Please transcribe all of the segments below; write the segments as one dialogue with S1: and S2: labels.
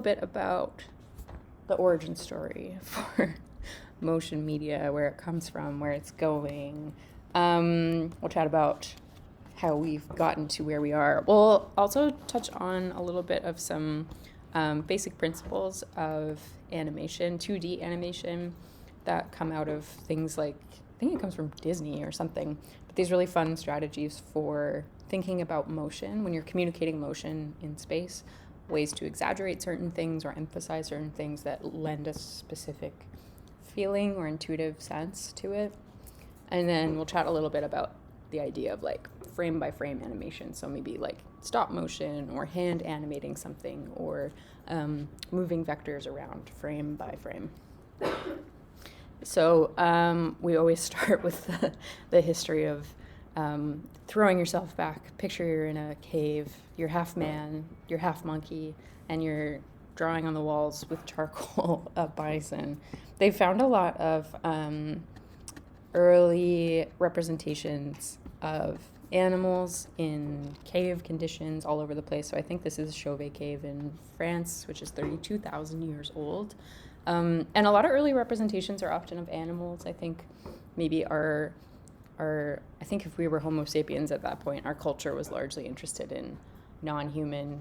S1: bit about the origin story for motion media, where it comes from, where it's going. We'll chat about how we've gotten to where we are. We'll also touch on a little bit of some basic principles of animation, 2D animation, that come out of things like, I think it comes from Disney or something, but these really fun strategies for thinking about motion when you're communicating motion in space, ways to exaggerate certain things or emphasize certain things that lend a specific feeling or intuitive sense to it. And then we'll chat a little bit about the idea of like frame by frame animation. So maybe like stop motion or hand animating something or moving vectors around frame by frame. So we always start with the history of throwing yourself back. Picture you're in a cave, you're half man, you're half monkey, and you're drawing on the walls with charcoal a bison. They found a lot of early representations of animals in cave conditions all over the place. So I think this is Chauvet Cave in France, which is 32,000 years old. And a lot of early representations are often of animals. I think maybe I think if we were Homo sapiens at that point, our culture was largely interested in non-human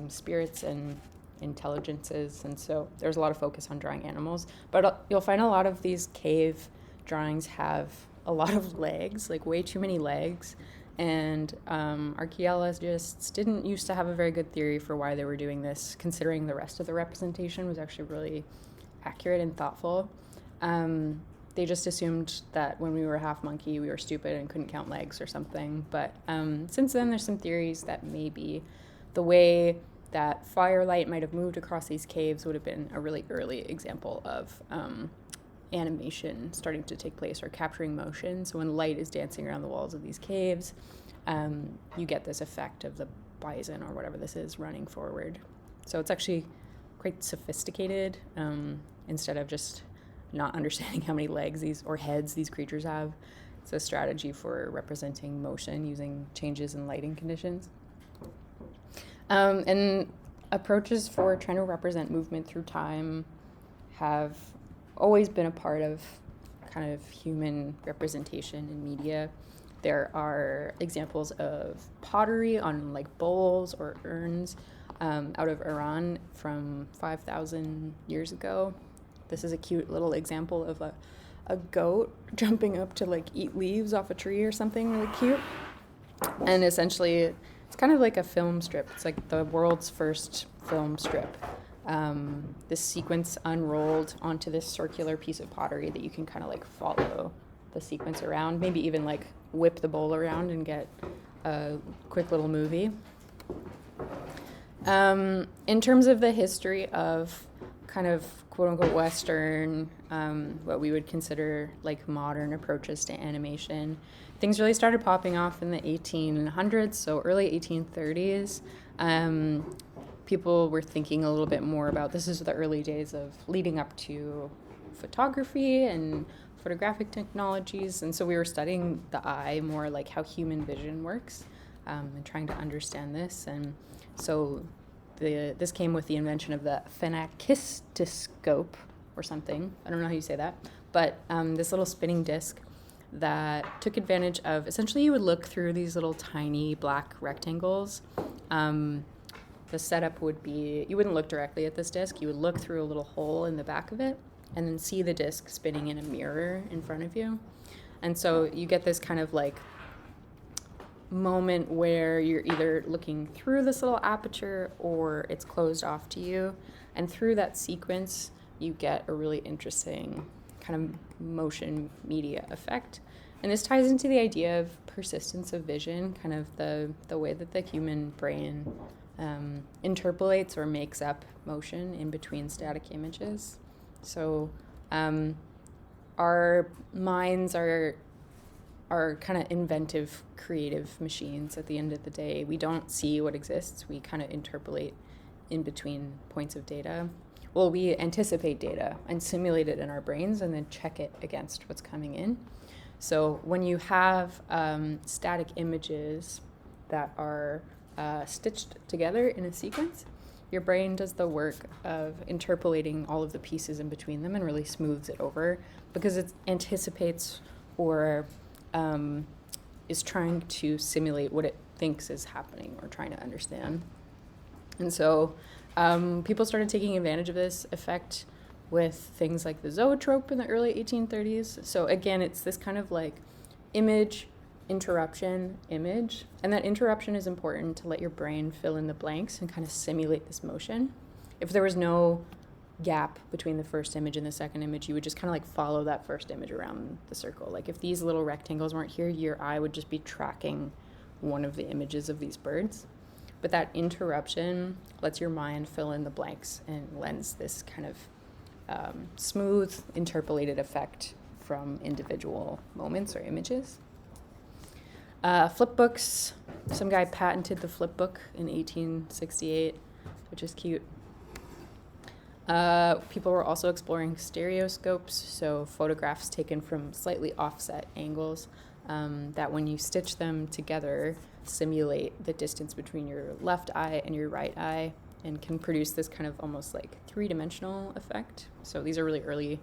S1: spirits and intelligences. And so there's a lot of focus on drawing animals. But you'll find a lot of these cave drawings have a lot of legs, like way too many legs. And archaeologists didn't used to have a very good theory for why they were doing this, considering the rest of the representation was actually really accurate and thoughtful. They just assumed that when we were half monkey, we were stupid and couldn't count legs or something. But since then, there's some theories that maybe the way that firelight might have moved across these caves would have been a really early example of animation starting to take place or capturing motion. So when light is dancing around the walls of these caves, you get this effect of the bison or whatever this is running forward. So it's actually quite sophisticated instead of just not understanding how many legs or heads these creatures have. It's a strategy for representing motion using changes in lighting conditions. And approaches for trying to represent movement through time have always been a part of kind of human representation in media. There are examples of pottery on like bowls or urns out of Iran from 5,000 years ago. This is a cute little example of a goat jumping up to like eat leaves off a tree or something really cute. And essentially, it's kind of like a film strip. It's like the world's first film strip. This sequence unrolled onto this circular piece of pottery that you can kind of like follow the sequence around, maybe even like whip the bowl around and get a quick little movie. In terms of the history of kind of quote-unquote Western, what we would consider like modern approaches to animation, things really started popping off in the 1800s, so early 1830s. People were thinking a little bit more about, this is the early days of leading up to photography and photographic technologies, and so we were studying the eye more, like how human vision works, and trying to understand this. And so this came with the invention of the phenakistoscope or something. I don't know how you say that, but this little spinning disc that took advantage of, essentially you would look through these little tiny black rectangles. The setup would be, you wouldn't look directly at this disc, you would look through a little hole in the back of it and then see the disc spinning in a mirror in front of you. And so you get this kind of like moment where you're either looking through this little aperture or it's closed off to you. And through that sequence, you get a really interesting kind of motion media effect. And this ties into the idea of persistence of vision, kind of the way that the human brain interpolates or makes up motion in between static images. So our minds are kind of inventive, creative machines at the end of the day. We don't see what exists. We kind of interpolate in between points of data. Well, we anticipate data and simulate it in our brains and then check it against what's coming in. So when you have static images that are stitched together in a sequence, your brain does the work of interpolating all of the pieces in between them and really smooths it over because it anticipates or is trying to simulate what it thinks is happening or trying to understand. And so people started taking advantage of this effect with things like the zoetrope in the early 1830s. So again, it's this kind of like image, interruption, image. And that interruption is important to let your brain fill in the blanks and kind of simulate this motion. If there was no gap between the first image and the second image, you would just kind of like follow that first image around the circle. Like if these little rectangles weren't here, your eye would just be tracking one of the images of these birds. But that interruption lets your mind fill in the blanks and lends this kind of smooth, interpolated effect from individual moments or images. Flip books. Some guy patented the flip book in 1868, which is cute. People were also exploring stereoscopes, so photographs taken from slightly offset angles that when you stitch them together simulate the distance between your left eye and your right eye and can produce this kind of almost like three-dimensional effect. So these are really early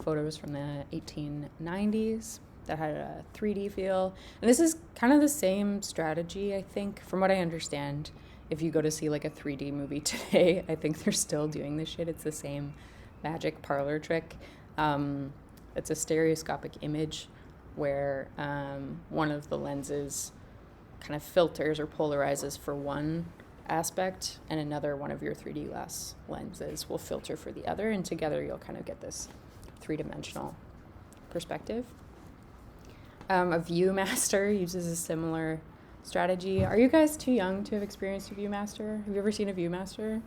S1: photos from the 1890s that had a 3D feel. And this is kind of the same strategy, I think, from what I understand. If you go to see like a 3D movie today, I think they're still doing this shit. It's the same magic parlor trick. It's a stereoscopic image where one of the lenses kind of filters or polarizes for one aspect and another one of your 3D glass lenses will filter for the other, and together you'll kind of get this three-dimensional perspective. A Viewmaster uses a similar strategy. Are you guys too young to have experienced a Viewmaster? Have you ever seen a Viewmaster?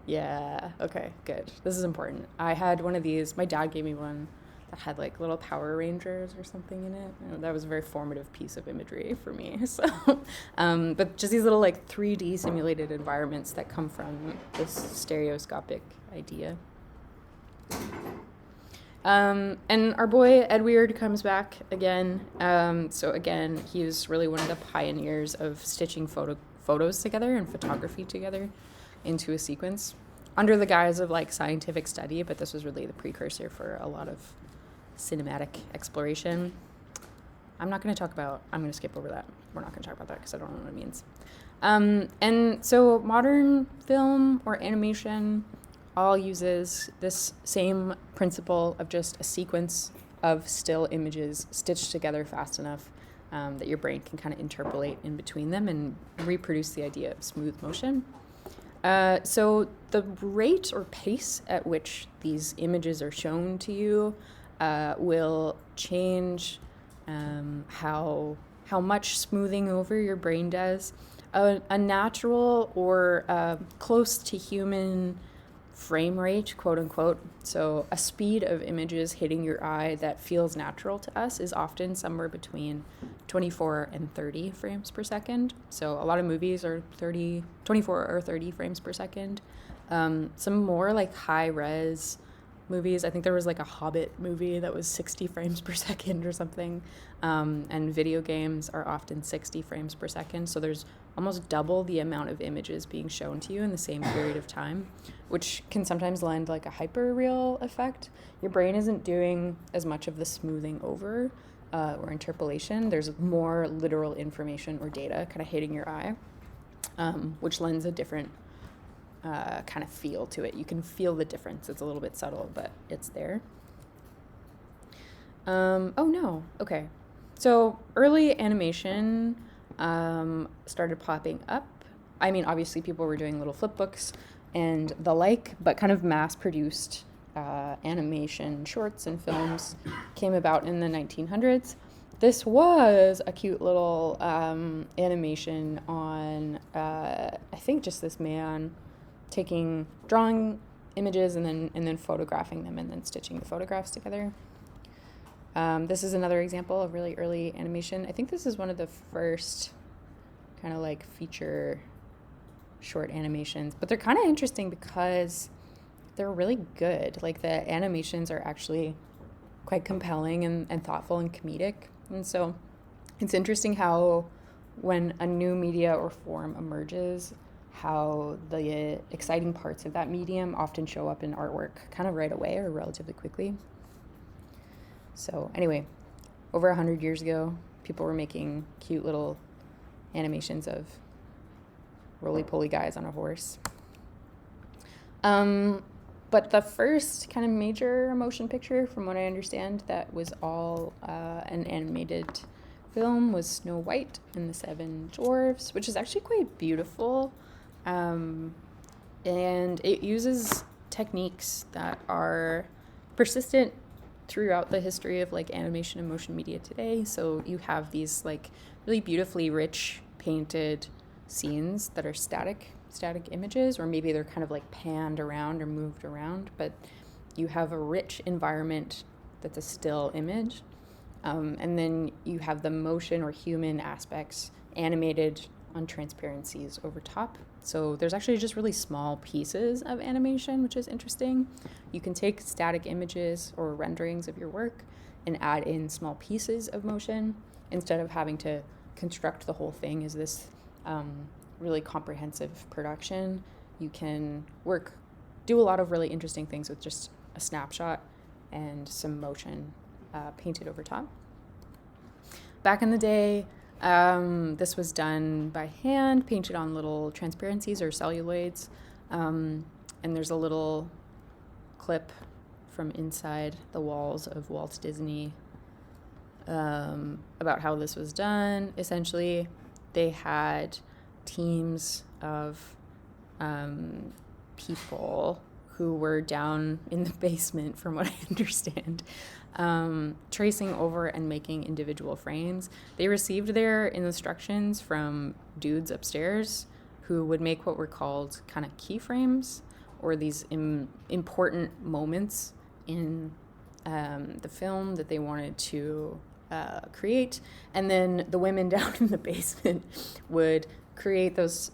S1: Yeah, okay, good. This is important. I had one of these. My dad gave me one that had like little Power Rangers or something in it. That was a very formative piece of imagery for me. So, but just these little like 3D simulated environments that come from this stereoscopic idea. And our boy Ed Weird comes back again. So again, he was really one of the pioneers of stitching photos together and photography together into a sequence under the guise of like scientific study, but this was really the precursor for a lot of cinematic exploration. I'm going to skip over that. We're not going to talk about that because I don't know what it means. And so modern film or animation all uses this same principle of just a sequence of still images stitched together fast enough that your brain can kind of interpolate in between them and reproduce the idea of smooth motion. So the rate or pace at which these images are shown to you will change how much smoothing over your brain does. A natural or close to human frame rate, quote unquote, so a speed of images hitting your eye that feels natural to us is often somewhere between 24 and 30 frames per second. So a lot of movies are 24 or 30 frames per second. Some more like high res movies, I think there was like a Hobbit movie that was 60 frames per second or something. And video games are often 60 frames per second. So there's almost double the amount of images being shown to you in the same period of time, which can sometimes lend like a hyper real effect. Your brain isn't doing as much of the smoothing over or interpolation. There's more literal information or data kind of hitting your eye, which lends a different kind of feel to it. You can feel the difference. It's a little bit subtle, but it's there. Oh no, okay. So early animation started popping up. I mean, obviously people were doing little flip books and the like, but kind of mass-produced animation shorts and films came about in the 1900s. This was a cute little animation on, I think, just this man drawing images and then photographing them and then stitching the photographs together. This is another example of really early animation. I think this is one of the first kind of like feature short animations, but they're kind of interesting because they're really good. Like the animations are actually quite compelling and thoughtful and comedic. And so it's interesting how when a new media or form emerges, how the exciting parts of that medium often show up in artwork kind of right away or relatively quickly. So anyway, over 100 years ago, people were making cute little animations of roly-poly guys on a horse. But the first kind of major motion picture, from what I understand, that was all an animated film was Snow White and the Seven Dwarfs, which is actually quite beautiful. And it uses techniques that are persistent throughout the history of like animation and motion media today. So you have these like really beautifully rich painted scenes that are static images, or maybe they're kind of like panned around or moved around, but you have a rich environment that's a still image. And then you have the motion or human aspects animated on transparencies over top. So there's actually just really small pieces of animation, which is interesting. You can take static images or renderings of your work and add in small pieces of motion instead of having to construct the whole thing as this really comprehensive production. You can do a lot of really interesting things with just a snapshot and some motion painted over top. Back in the day, this was done by hand, painted on little transparencies or celluloids. And there's a little clip from inside the walls of Walt Disney about how this was done. Essentially, they had teams of people who were down in the basement, from what I understand, tracing over and making individual frames. They received their instructions from dudes upstairs who would make what were called kind of keyframes, or these important moments in the film that they wanted to create. And then the women down in the basement would create those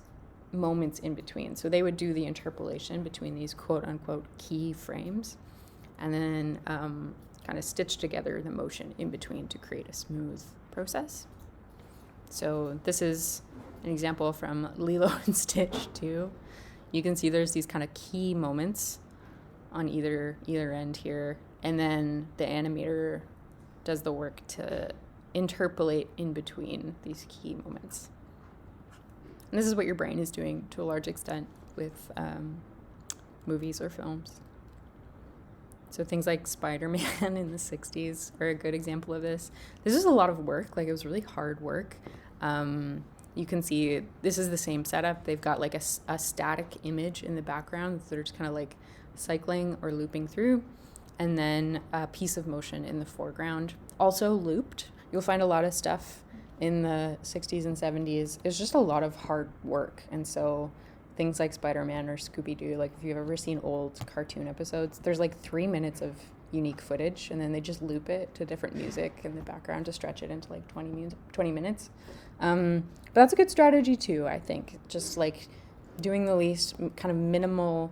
S1: moments in between. So they would do the interpolation between these quote unquote key frames, and then kind of stitch together the motion in between to create a smooth process. So this is an example from Lilo and Stitch 2. You can see there's these kind of key moments on either end here, and then the animator does the work to interpolate in between these key moments. And this is what your brain is doing to a large extent with movies or films. So things like Spider-Man in the 60s are a good example of this. This is a lot of work. Like, it was really hard work. You can see this is the same setup. They've got like a static image in the background that they're just kind of like cycling or looping through, and then a piece of motion in the foreground, also looped. You'll find a lot of stuff in the 60s and 70s. It's just a lot of hard work. And so things like Spider-Man or Scooby-Doo, like if you've ever seen old cartoon episodes, there's like 3 minutes of unique footage, and then they just loop it to different music in the background to stretch it into like 20 minutes. But that's a good strategy too, I think. Just like doing the least kind of minimal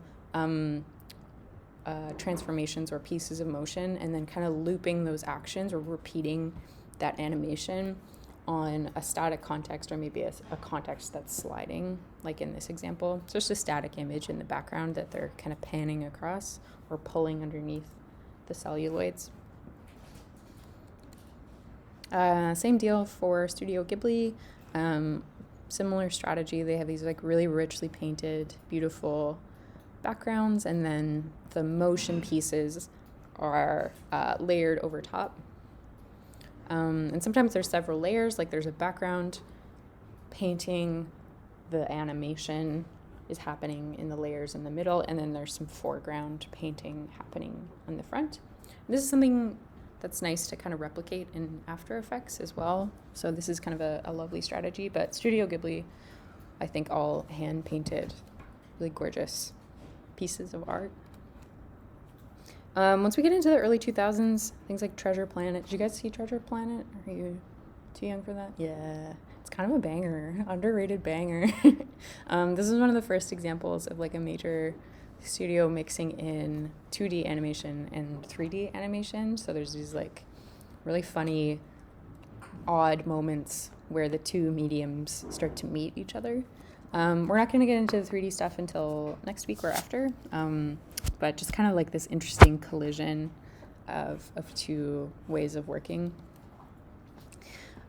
S1: transformations or pieces of motion, and then kind of looping those actions or repeating that animation on a static context, or maybe a context that's sliding, like in this example. So just a static image in the background that they're kind of panning across or pulling underneath the celluloids. Same deal for Studio Ghibli. Similar strategy. They have these like really richly painted, beautiful backgrounds, and then the motion pieces are layered over top. And sometimes there's several layers, like there's a background painting, the animation is happening in the layers in the middle, and then there's some foreground painting happening on the front. And this is something that's nice to kind of replicate in After Effects as well. So this is kind of a lovely strategy, but Studio Ghibli, I think, all hand-painted, really gorgeous pieces of art. Once we get into the early 2000s, things like Treasure Planet. Did you guys see Treasure Planet? Are you too young for that? Yeah, it's kind of a banger, underrated banger. This is one of the first examples of like a major studio mixing in 2D animation and 3D animation. So there's these like really funny, odd moments where the two mediums start to meet each other. We're not going to get into the 3D stuff until next week or after, but just kind of like this interesting collision of two ways of working.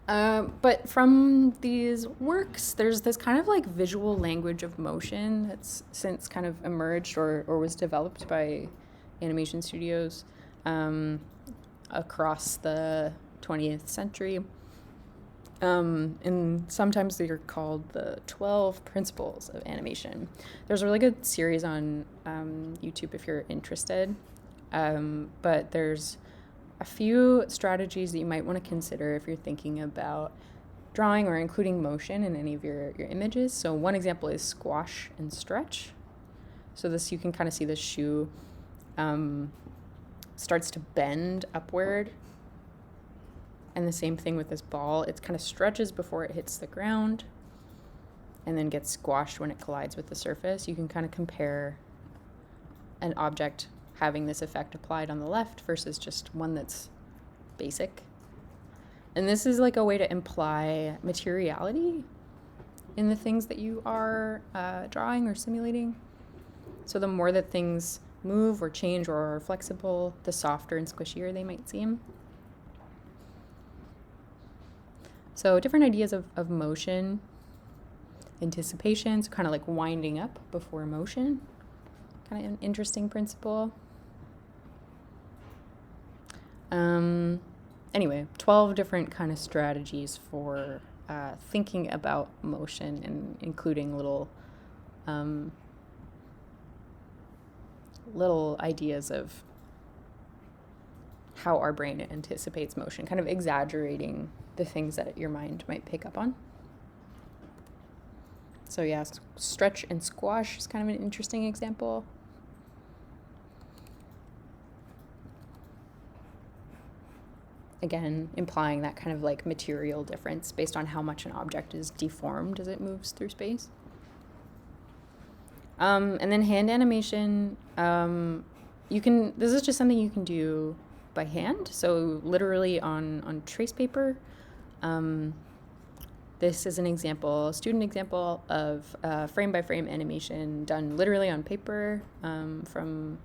S1: But from these works, there's this kind of like visual language of motion that's since kind of emerged or was developed by animation studios across the 20th century. And sometimes they're called the 12 principles of animation. There's a really good series on YouTube if you're interested. But there's a few strategies that you might want to consider if you're thinking about drawing or including motion in any of your images. So one example is squash and stretch. So this, you can kind of see the shoe starts to bend upward. And the same thing with this ball. It kind of stretches before it hits the ground and then gets squashed when it collides with the surface. You can kind of compare an object having this effect applied on the left versus just one that's basic. And this is like a way to imply materiality in the things that you are drawing or simulating. So the more that things move or change or are flexible, the softer and squishier they might seem. So different ideas of motion, anticipation, so kind of like winding up before motion, kind of an interesting principle. Anyway, 12 different kind of strategies for thinking about motion and including little ideas of how our brain anticipates motion, kind of exaggerating the things that your mind might pick up on. So yeah, stretch and squash is kind of an interesting example. Again, implying that kind of like material difference based on how much an object is deformed as it moves through space. And then hand animation, this is just something you can do by hand, so literally on trace paper. This is a student example of frame-by-frame animation done literally on paper from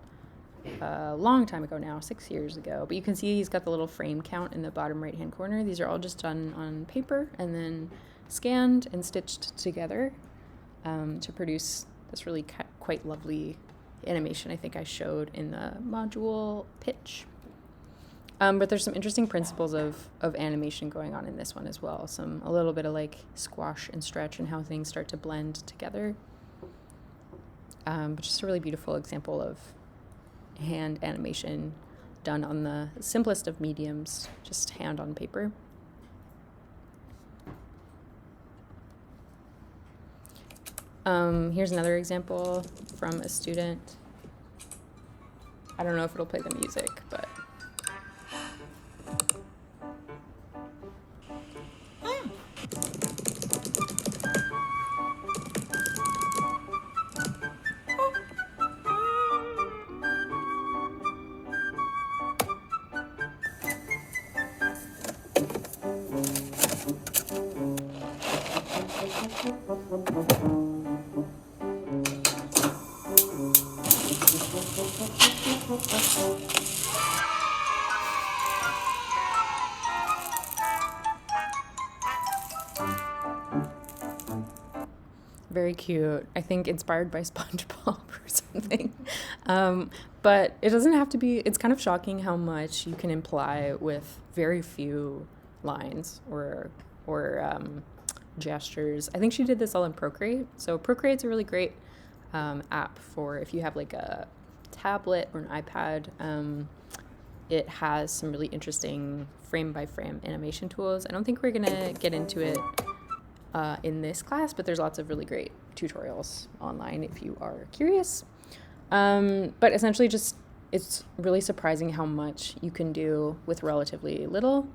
S1: a long time ago now, 6 years ago. But you can see he's got the little frame count in the bottom right-hand corner. These are all just done on paper and then scanned and stitched together to produce this really quite lovely animation I think I showed in the module pitch. But there's some interesting principles of animation going on in this one as well. A little bit of like squash and stretch and how things start to blend together. But just a really beautiful example of hand animation done on the simplest of mediums, just hand on paper. Here's another example from a student. I don't know if it'll play the music, but very cute. I think inspired by SpongeBob or something. But it doesn't have to be, it's kind of shocking how much you can imply with very few lines or gestures. I think she did this all in Procreate. So Procreate's a really great app for if you have like a tablet or an iPad. It has some really interesting frame-by-frame animation tools. I don't think we're going to get into it in this class, but there's lots of really great tutorials online if you are curious. But essentially it's really surprising how much you can do with relatively little.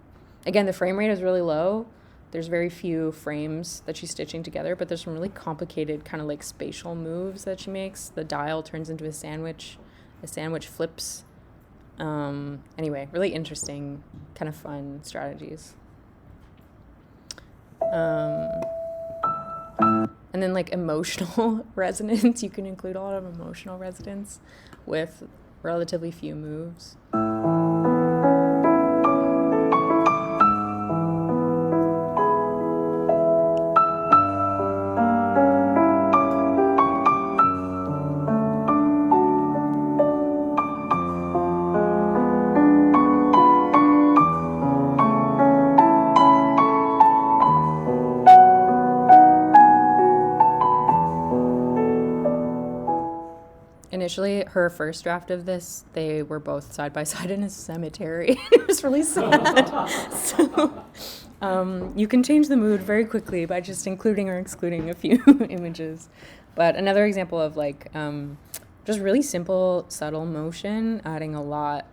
S1: Again, the frame rate is really low. There's very few frames that she's stitching together, but there's some really complicated kind of like spatial moves that she makes. The dial turns into a sandwich flips. Anyway, really interesting, kind of fun strategies. And then like emotional resonance, you can include a lot of emotional resonance with relatively few moves. Initially, her first draft of this, they were both side by side in a cemetery. It was really sad. So you can change the mood very quickly by just including or excluding a few images. But another example of like just really simple, subtle motion, adding a lot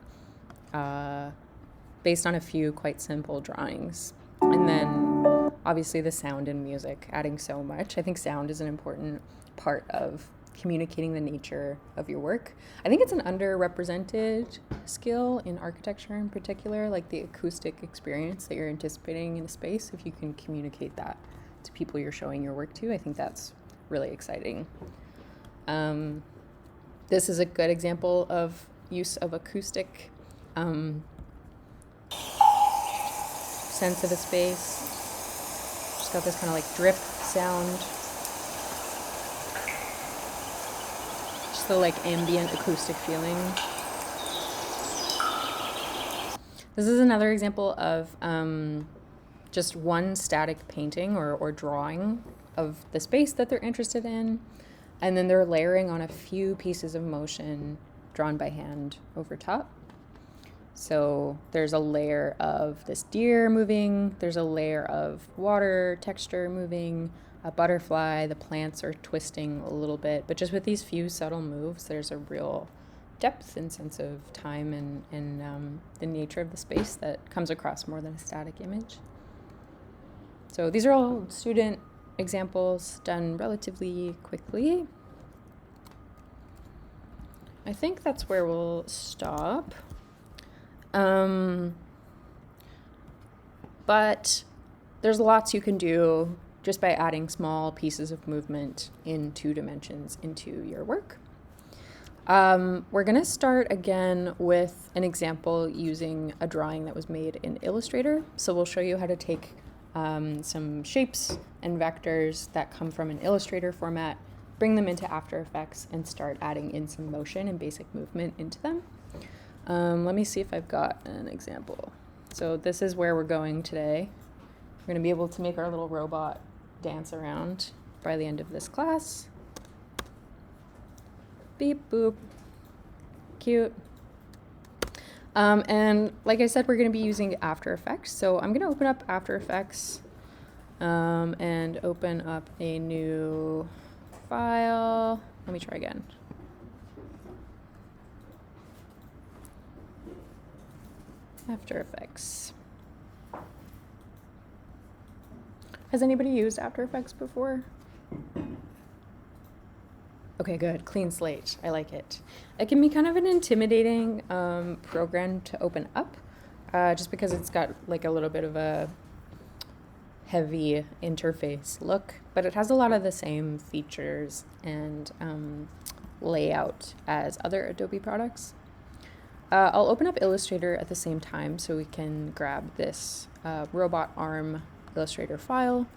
S1: based on a few quite simple drawings. And then obviously the sound and music, adding so much. I think sound is an important part of communicating the nature of your work. I think it's an underrepresented skill in architecture in particular, like the acoustic experience that you're anticipating in a space. If you can communicate that to people you're showing your work to, I think that's really exciting. This is a good example of use of acoustic sense of a space. Just got this kind of like drip sound. The like ambient acoustic feeling. This is another example of just one static painting or drawing of the space that they're interested in, and then they're layering on a few pieces of motion drawn by hand over top. So there's a layer of this deer moving, there's a layer of water texture moving, a butterfly, the plants are twisting a little bit, but just with these few subtle moves, there's a real depth and sense of time and the nature of the space that comes across more than a static image. So these are all student examples done relatively quickly. I think that's where we'll stop. But there's lots you can do just by adding small pieces of movement in 2 dimensions into your work. We're going to start again with an example using a drawing that was made in Illustrator. So we'll show you how to take some shapes and vectors that come from an Illustrator format, bring them into After Effects, and start adding in some motion and basic movement into them. Let me see if I've got an example. So this is where we're going today. We're going to be able to make our little robot dance around by the end of this class. Beep, boop. Cute. And like I said, we're going to be using After Effects. So I'm going to open up After Effects and open up a new file. Let me try again. After Effects. Has anybody used After Effects before? Okay, good. Clean slate. I like it. It can be kind of an intimidating program to open up, just because it's got like a little bit of a heavy interface look, but it has a lot of the same features and layout as other Adobe products. I'll open up Illustrator at the same time so we can grab this robot arm Illustrator file.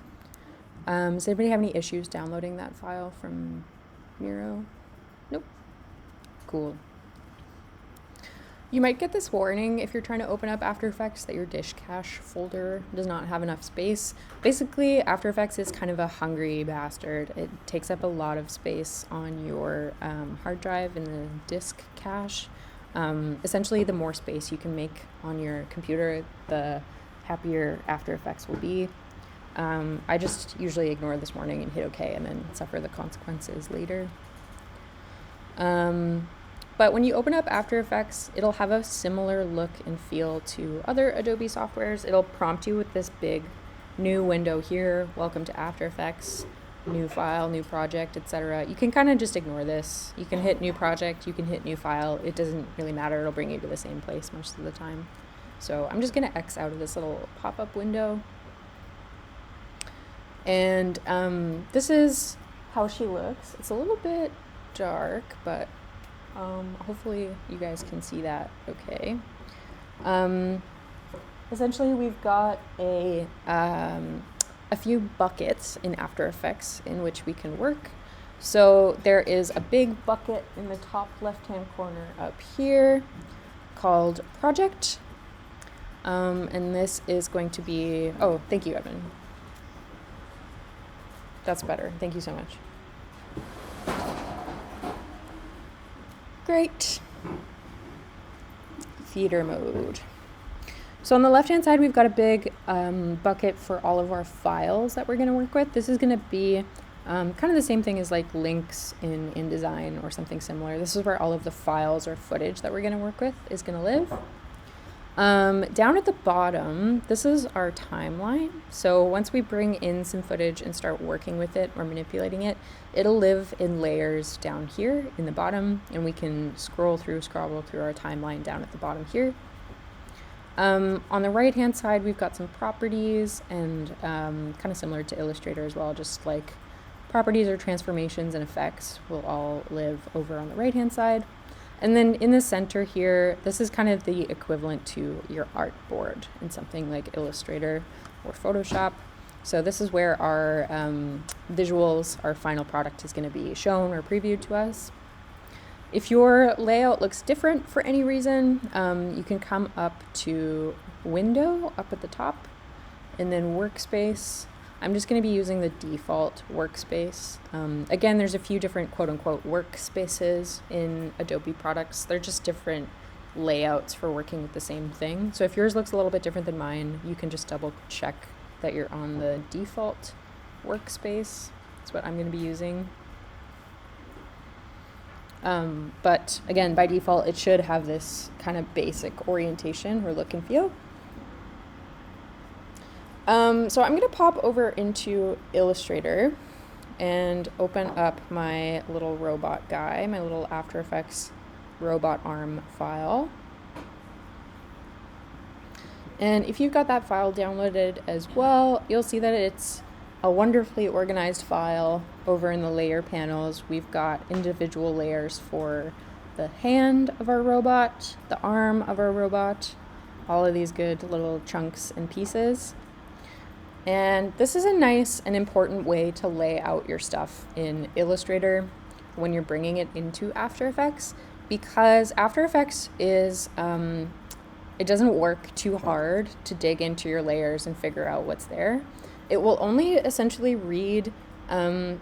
S1: Does anybody have any issues downloading that file from Miro? Nope. Cool. You might get this warning if you're trying to open up After Effects that your dish cache folder does not have enough space. Basically, After Effects is kind of a hungry bastard. It takes up a lot of space on your hard drive in the disk cache. Essentially, the more space you can make on your computer, the happier After Effects will be. I just usually ignore this warning and hit OK and then suffer the consequences later. But when you open up After Effects, it'll have a similar look and feel to other Adobe softwares. It'll prompt you with this big new window here, welcome to After Effects, new file, new project, etc. You can kind of just ignore this. You can hit new project, you can hit new file. It doesn't really matter. It'll bring you to the same place most of the time. So I'm just going to X out of this little pop-up window. And this is how she looks. It's a little bit dark, but hopefully you guys can see that okay. Essentially, we've got a few buckets in After Effects in which we can work. So there is a big bucket in the top left-hand corner up here called Project. And this is going to be, oh, thank you, Evan. That's better. Thank you so much. Great. Feeder mode. So on the left-hand side, we've got a big bucket for all of our files that we're going to work with. This is going to be kind of the same thing as like links in InDesign or something similar. This is where all of the files or footage that we're going to work with is going to live. Down at the bottom, this is our timeline. So once we bring in some footage and start working with it or manipulating it, it'll live in layers down here in the bottom, and we can scroll through our timeline down at the bottom here. On the right hand side, we've got some properties and kind of similar to Illustrator as well, just like properties or transformations and effects will all live over on the right hand side. And then in the center here, this is kind of the equivalent to your artboard in something like Illustrator or Photoshop. So this is where our visuals, our final product is going to be shown or previewed to us. If your layout looks different for any reason, you can come up to Window up at the top and then Workspace. I'm just going to be using the default workspace. Again, there's a few different quote-unquote workspaces in Adobe products. They're just different layouts for working with the same thing. So if yours looks a little bit different than mine, you can just double check that you're on the default workspace. That's what I'm going to be using. But again, by default, it should have this kind of basic orientation or look and feel. So I'm going to pop over into Illustrator and open up my little robot guy, my little After Effects robot arm file. And if you've got that file downloaded as well, you'll see that it's a wonderfully organized file. Over in the layer panels, we've got individual layers for the hand of our robot, the arm of our robot, all of these good little chunks and pieces. And this is a nice and important way to lay out your stuff in Illustrator when you're bringing it into After Effects, because After Effects is, it doesn't work too hard to dig into your layers and figure out what's there. It will only essentially read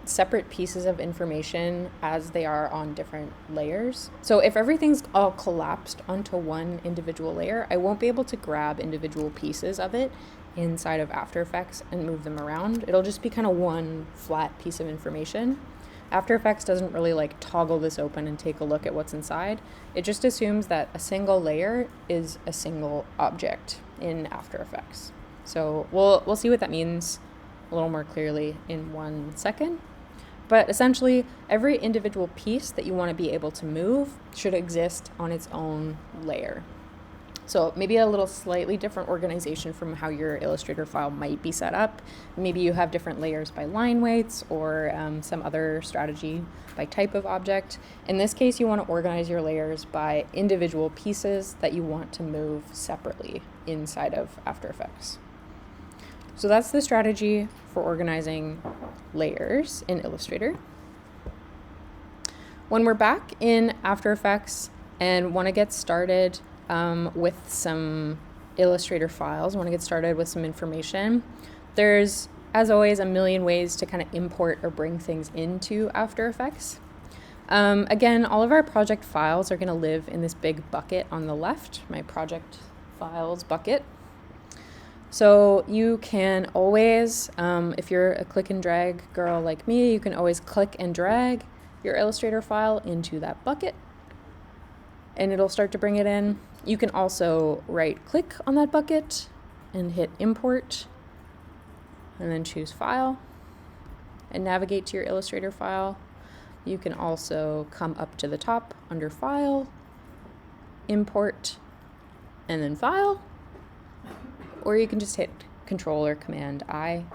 S1: separate pieces of information as they are on different layers. So if everything's all collapsed onto one individual layer, I won't be able to grab individual pieces of it inside of After Effects and move them around. It'll just be kind of one flat piece of information. After Effects doesn't really like toggle this open and take a look at what's inside. It just assumes that a single layer is a single object in After Effects. So we'll see what that means a little more clearly in 1 second. But essentially, every individual piece that you want to be able to move should exist on its own layer. So maybe a little slightly different organization from how your Illustrator file might be set up. Maybe you have different layers by line weights or some other strategy by type of object. In this case, you want to organize your layers by individual pieces that you want to move separately inside of After Effects. So that's the strategy for organizing layers in Illustrator. When we're back in After Effects and want to get started with some Illustrator files, want to get started with some information, there's, as always, a million ways to kind of import or bring things into After Effects. Again, all of our project files are going to live in this big bucket on the left, my project files bucket. So you can always, if you're a click and drag girl like me, you can always click and drag your Illustrator file into that bucket and it'll start to bring it in. You can also right click on that bucket and hit import and then choose file and navigate to your Illustrator file. You can also come up to the top under file, import, and then file. Or you can just hit Control or Command I.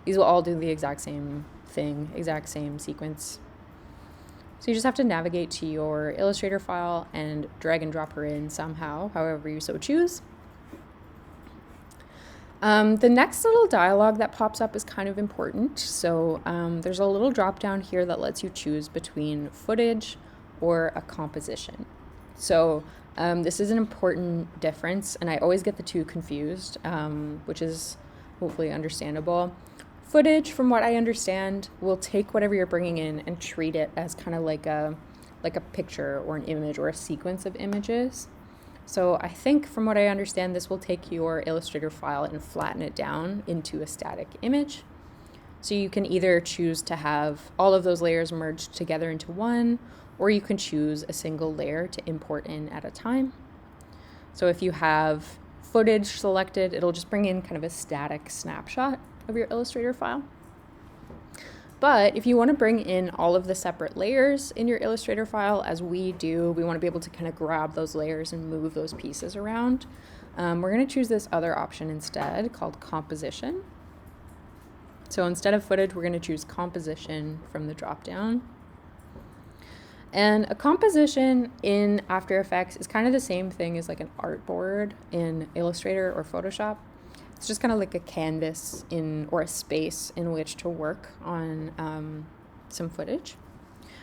S1: These will all do the exact same thing, exact same sequence. So you just have to navigate to your Illustrator file and drag and drop her in somehow, however you so choose. The next little dialogue that pops up is kind of important. So there's a little drop down here that lets you choose between footage or a composition. So this is an important difference, and I always get the two confused, which is hopefully understandable. Footage, from what I understand, will take whatever you're bringing in and treat it as kind of like a picture or an image or a sequence of images. So I think, from what I understand, this will take your Illustrator file and flatten it down into a static image. So you can either choose to have all of those layers merged together into one, or you can choose a single layer to import in at a time. So if you have footage selected, it'll just bring in kind of a static snapshot of your Illustrator file. But if you want to bring in all of the separate layers in your Illustrator file, as we do, we want to be able to kind of grab those layers and move those pieces around. We're going to choose this other option instead, called composition. So instead of footage, we're going to choose composition from the drop-down. And a composition in After Effects is kind of the same thing as like an artboard in Illustrator or Photoshop. It's just kind of like a canvas or a space in which to work on some footage.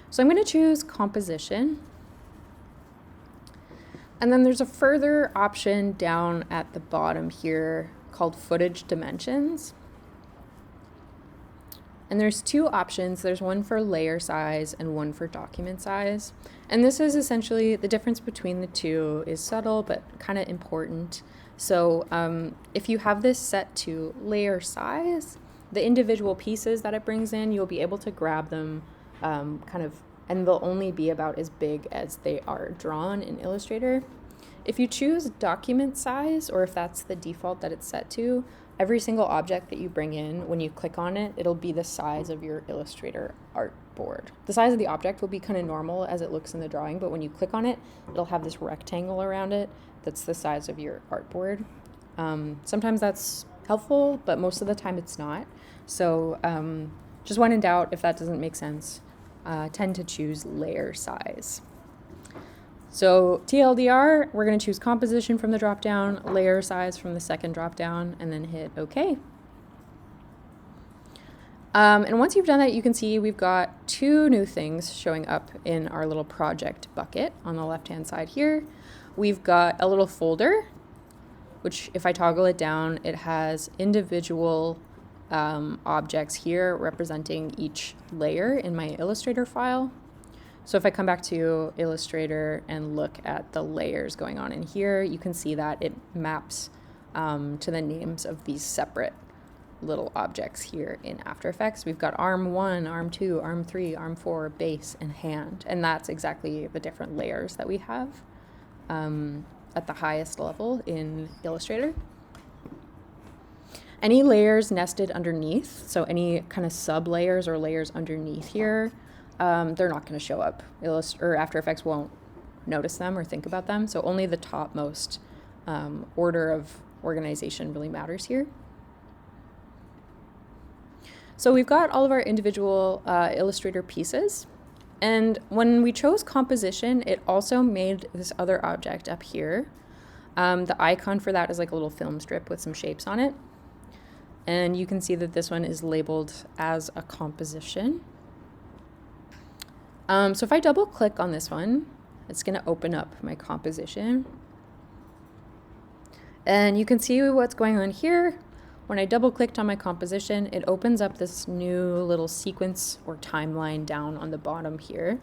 S1: So I'm going to choose composition. And then there's a further option down at the bottom here called footage dimensions. And there's two options. There's one for layer size and one for document size. And this is essentially, the difference between the two is subtle but kind of important. So if you have this set to layer size, the individual pieces that it brings in, you'll be able to grab them and they'll only be about as big as they are drawn in Illustrator. If you choose document size, or if that's the default that it's set to, every single object that you bring in, when you click on it, it'll be the size of your Illustrator artboard. The size of the object will be kind of normal as it looks in the drawing, but when you click on it, it'll have this rectangle around it that's the size of your artboard. Sometimes that's helpful, but most of the time it's not. So just when in doubt, if that doesn't make sense, tend to choose layer size. So TLDR, we're going to choose composition from the drop-down, layer size from the second drop-down, and then hit OK. And once you've done that, you can see we've got two new things showing up in our little project bucket on the left-hand side here. We've got a little folder, which if I toggle it down, it has individual objects here representing each layer in my Illustrator file. So if I come back to Illustrator and look at the layers going on in here, you can see that it maps to the names of these separate little objects here in After Effects. We've got arm 1, arm 2, arm 3, arm 4, base, and hand. And that's exactly the different layers that we have at the highest level in Illustrator. Any layers nested underneath, so any kind of sub-layers or layers underneath here, they're not going to show up. After Effects won't notice them or think about them, so only the topmost order of organization really matters here. So we've got all of our individual Illustrator pieces, and when we chose composition, it also made this other object up here. The icon for that is like a little film strip with some shapes on it, and you can see that this one is labeled as a composition. So if I double click on this one, it's going to open up my composition. And you can see what's going on here. When I double clicked on my composition, it opens up this new little sequence or timeline down on the bottom here.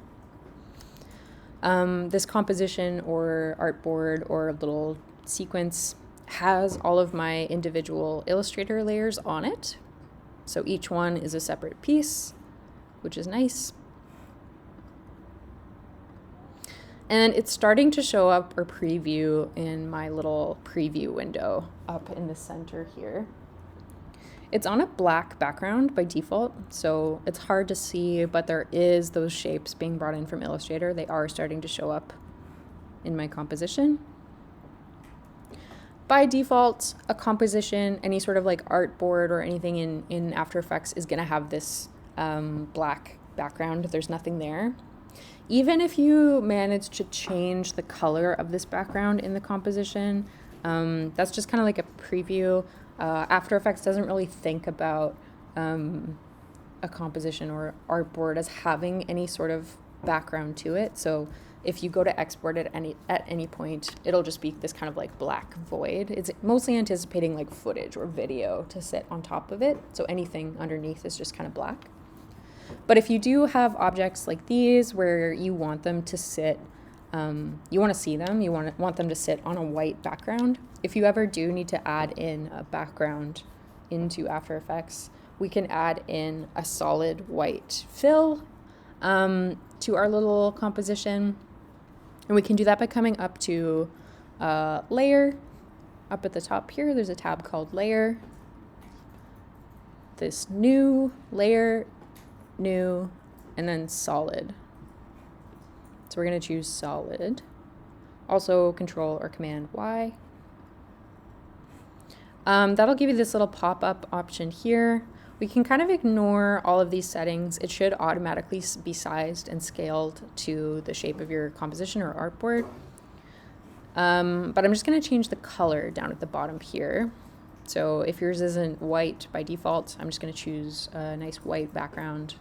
S1: This composition or artboard or little sequence has all of my individual Illustrator layers on it. So each one is a separate piece, which is nice. And it's starting to show up or preview in my little preview window up in the center here. It's on a black background by default, so it's hard to see, but there is those shapes being brought in from Illustrator. They are starting to show up in my composition. by default, a composition, any sort of like artboard or anything in After Effects is going to have this black background. There's nothing there. Even if you manage to change the color of this background in the composition, that's just kind of like a preview. After Effects doesn't really think about a composition or artboard as having any sort of background to it. So if you go to export it at any point, it'll just be this kind of like black void. It's mostly anticipating like footage or video to sit on top of it. So anything underneath is just kind of black. But if you do have objects like these where you want them to sit, you want to see them, you want them to sit on a white background. If you ever do need to add in a background into After Effects, we can add in a solid white fill to our little composition. And we can do that by coming up to Layer. Up at the top here, there's a tab called Layer. This New, Layer, New, and then Solid. So we're going to choose Solid. Also Control or Command Y. That'll give you this little pop-up option here. We can kind of ignore all of these settings. It should automatically be sized and scaled to the shape of your composition or artboard. But I'm just going to change the color down at the bottom here. So if yours isn't white by default, I'm just going to choose a nice white background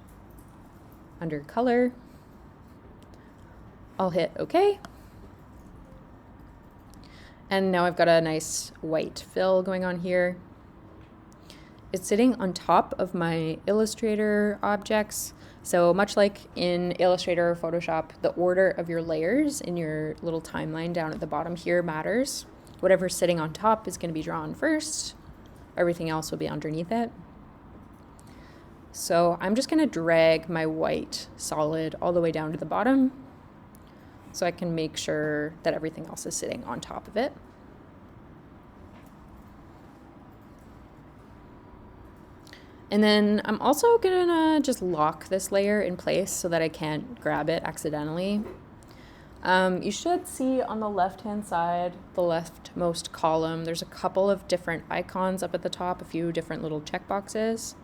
S1: under color. I'll hit OK. And now I've got a nice white fill going on here. It's sitting on top of my Illustrator objects. So much like in Illustrator or Photoshop, the order of your layers in your little timeline down at the bottom here matters. Whatever's sitting on top is going to be drawn first. Everything else will be underneath it. So I'm just going to drag my white solid all the way down to the bottom so I can make sure that everything else is sitting on top of it. And then I'm also gonna just lock this layer in place so that I can't grab it accidentally. You should see on the left-hand side, the leftmost column, there's a couple of different icons up at the top, a few different little checkboxes.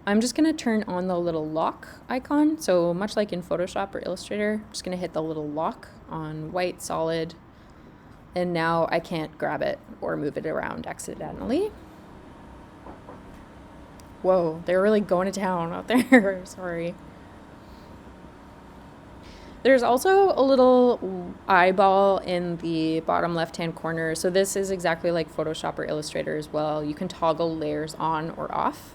S1: I'm just gonna turn on the little lock icon. So much like in Photoshop or Illustrator, I'm just gonna hit the little lock on white solid. And now I can't grab it or move it around accidentally. Whoa, they're really going to town out there. Sorry. There's also a little eyeball in the bottom left-hand corner. So this is exactly like Photoshop or Illustrator as well. You can toggle layers on or off.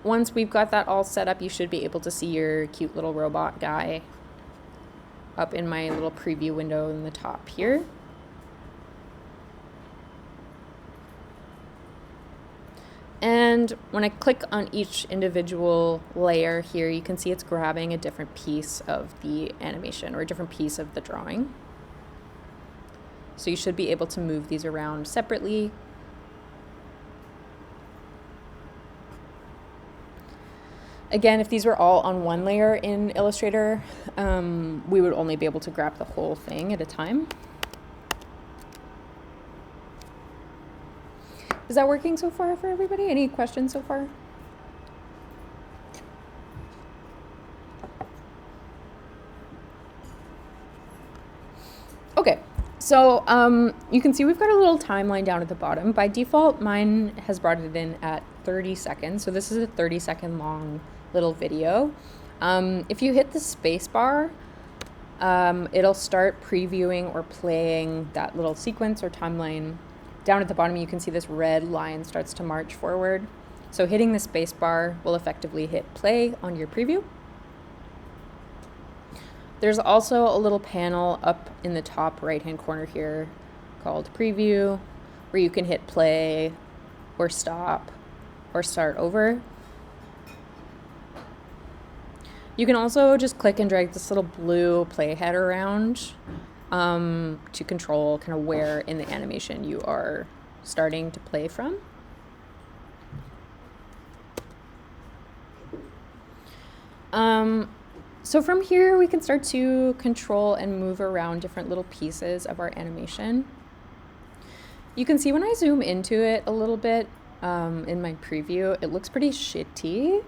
S1: Once we've got that all set up, you should be able to see your cute little robot guy up in my little preview window in the top here. And when I click on each individual layer here, you can see it's grabbing a different piece of the animation or a different piece of the drawing. So you should be able to move these around separately. Again, if these were all on one layer in Illustrator, we would only be able to grab the whole thing at a time. Is that working so far for everybody? Any questions so far? Okay, so you can see we've got a little timeline down at the bottom. By default, mine has brought it in at 30 seconds. So this is a 30-second long little video. If you hit the space bar, it'll start previewing or playing that little sequence or timeline. Down at the bottom, you can see this red line starts to march forward. So hitting the space bar will effectively hit play on your preview. There's also a little panel up in the top right-hand corner here called preview, where you can hit play or stop or start over. You can also just click and drag this little blue playhead around to control kind of where in the animation you are starting to play from. So from here, we can start to control and move around different little pieces of our animation. You can see when I zoom into it a little bit in my preview, it looks pretty shitty.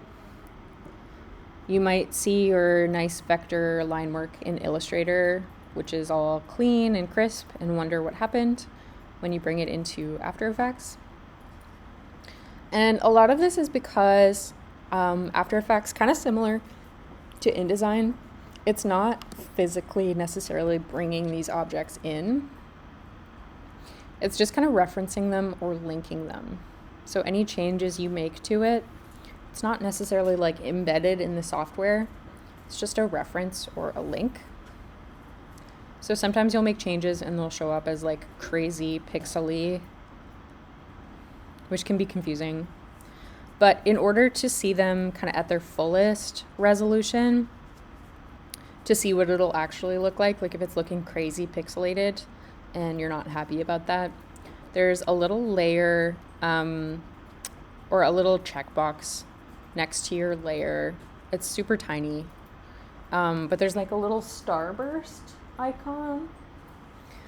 S1: You might see your nice vector line work in Illustrator, which is all clean and crisp, and wonder what happened when you bring it into After Effects. And a lot of this is because After Effects, kind of similar to InDesign, it's not physically necessarily bringing these objects in. It's just kind of referencing them or linking them. So any changes you make to it, it's not necessarily like embedded in the software. It's just a reference or a link. So sometimes you'll make changes and they'll show up as like crazy pixely, which can be confusing. But in order to see them kind of at their fullest resolution, to see what it'll actually look like if it's looking crazy pixelated and you're not happy about that, there's a little layer or a little checkbox next to your layer. It's super tiny, but there's like a little starburst icon.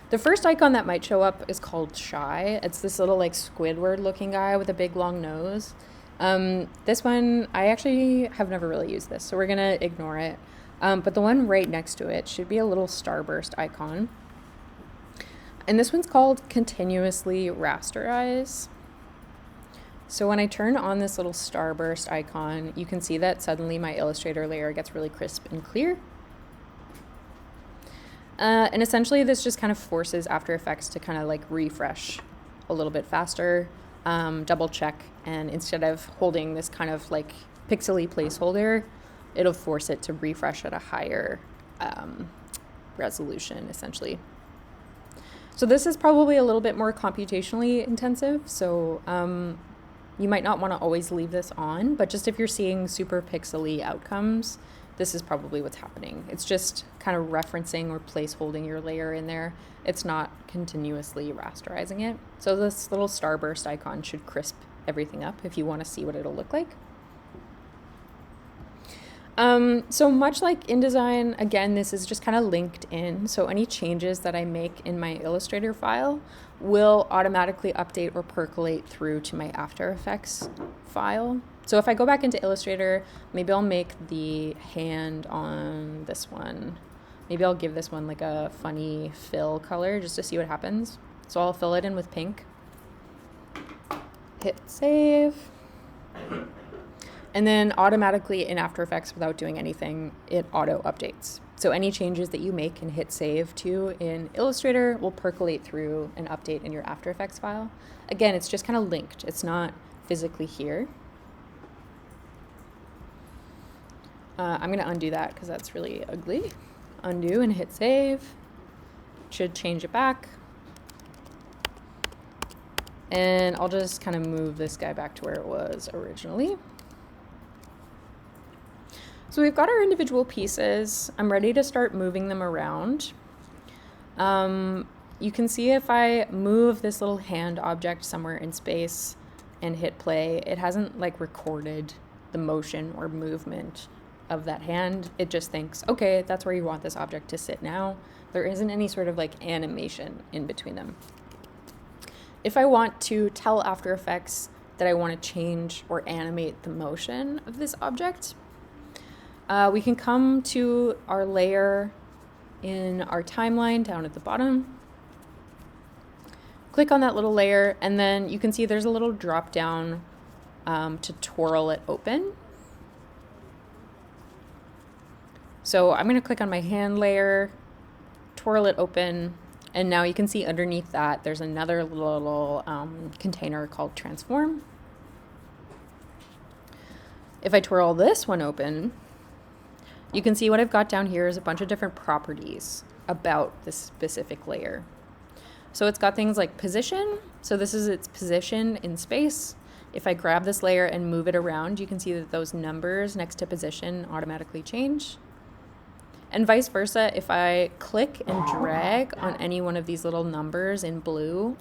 S1: The first icon that might show up is called Shy. It's this little like Squidward looking guy with a big long nose. This one, I actually have never really used this, so we're gonna ignore it. But the one right next to it should be a little starburst icon. And this one's called Continuously Rasterize. So when I turn on this little starburst icon, you can see that suddenly my Illustrator layer gets really crisp and clear. And essentially this just kind of forces After Effects to kind of like refresh a little bit faster, double check, and instead of holding this kind of like pixely placeholder, it'll force it to refresh at a higher resolution essentially. So this is probably a little bit more computationally intensive, so you might not want to always leave this on, but just if you're seeing super pixely outcomes, this is probably what's happening. It's just kind of referencing or placeholding your layer in there. It's not continuously rasterizing it. So this little starburst icon should crisp everything up if you want to see what it'll look like. So much like InDesign, again, this is just kind of linked in. So any changes that I make in my Illustrator file will automatically update or percolate through to my After Effects file. So if I go back into Illustrator, maybe I'll make the hand on this one. Maybe I'll give this one like a funny fill color just to see what happens. So I'll fill it in with pink. Hit save. And then automatically in After Effects, without doing anything, it auto updates. So any changes that you make and hit save to in Illustrator will percolate through and update in your After Effects file. Again, it's just kind of linked. It's not physically here. I'm going to undo that because that's really ugly. Undo and hit save. Should change it back. And I'll just kind of move this guy back to where it was originally. So we've got our individual pieces. I'm ready to start moving them around. You can see if I move this little hand object somewhere in space and hit play, it hasn't like recorded the motion or movement of that hand. It just thinks, okay, that's where you want this object to sit now. There isn't any sort of like animation in between them. If I want to tell After Effects that I want to change or animate the motion of this object, we can come to our layer in our timeline down at the bottom. Click on that little layer, and then you can see there's a little drop down to twirl it open. So I'm going to click on my hand layer, twirl it open, and now you can see underneath that there's another little container called transform. If I twirl this one open, you can see what I've got down here is a bunch of different properties about this specific layer. So it's got things like position. So this is its position in space. If I grab this layer and move it around, you can see that those numbers next to position automatically change. And vice versa, if I click and drag on any one of these little numbers in blue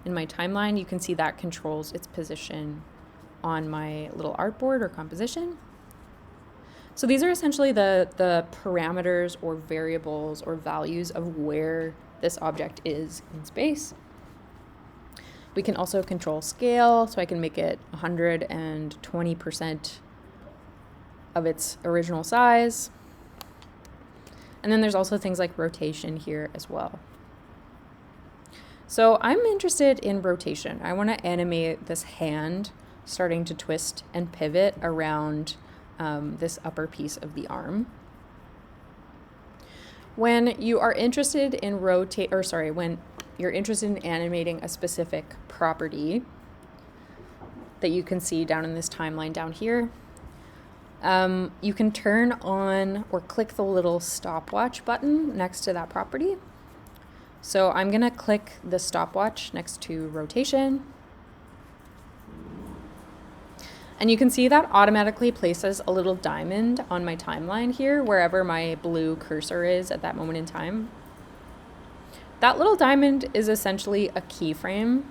S1: in my timeline, you can see that controls its position on my little artboard or composition. So these are essentially the parameters or variables or values of where this object is in space. We can also control scale, so I can make it 120% of its original size. And then there's also things like rotation here as well. So I'm interested in rotation. I want to animate this hand starting to twist and pivot around this upper piece of the arm. When you are interested in when you're interested in animating a specific property that you can see down in this timeline down here, you can turn on or click the little stopwatch button next to that property. So I'm gonna click the stopwatch next to rotation. And you can see that automatically places a little diamond on my timeline here, wherever my blue cursor is at that moment in time. That little diamond is essentially a keyframe.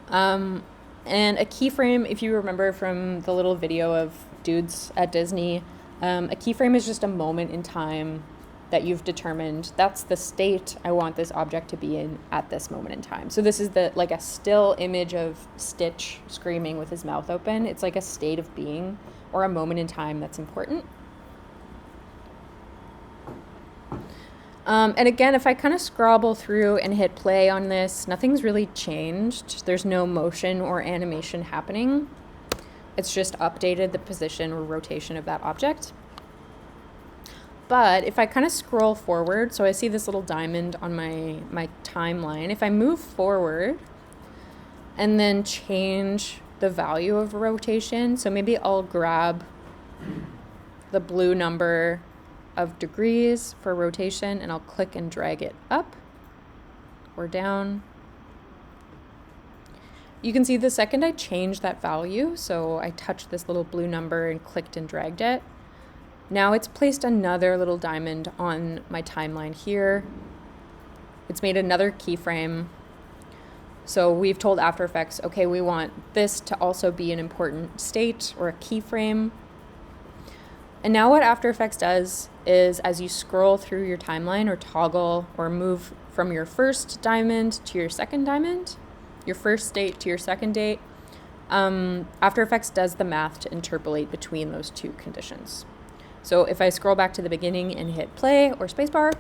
S1: And a keyframe, if you remember from the little video of dudes at Disney, a keyframe is just a moment in time that you've determined that's the state I want this object to be in at this moment in time. So this is like a still image of Stitch screaming with his mouth open. It's like a state of being or a moment in time that's important. And again, if I kind of scrabble through and hit play on this, nothing's really changed. There's no motion or animation happening. It's just updated the position or rotation of that object. But if I kind of scroll forward, so I see this little diamond on my timeline. If I move forward and then change the value of rotation, so maybe I'll grab the blue number of degrees for rotation and I'll click and drag it up or down. You can see the second I change that value, so I touched this little blue number and clicked and dragged it. Now it's placed another little diamond on my timeline here. It's made another keyframe. So we've told After Effects, okay, we want this to also be an important state or a keyframe. And now what After Effects does is as you scroll through your timeline or toggle or move from your first diamond to your second diamond, your first state to your second date, After Effects does the math to interpolate between those two conditions. So if I scroll back to the beginning and hit play or spacebar,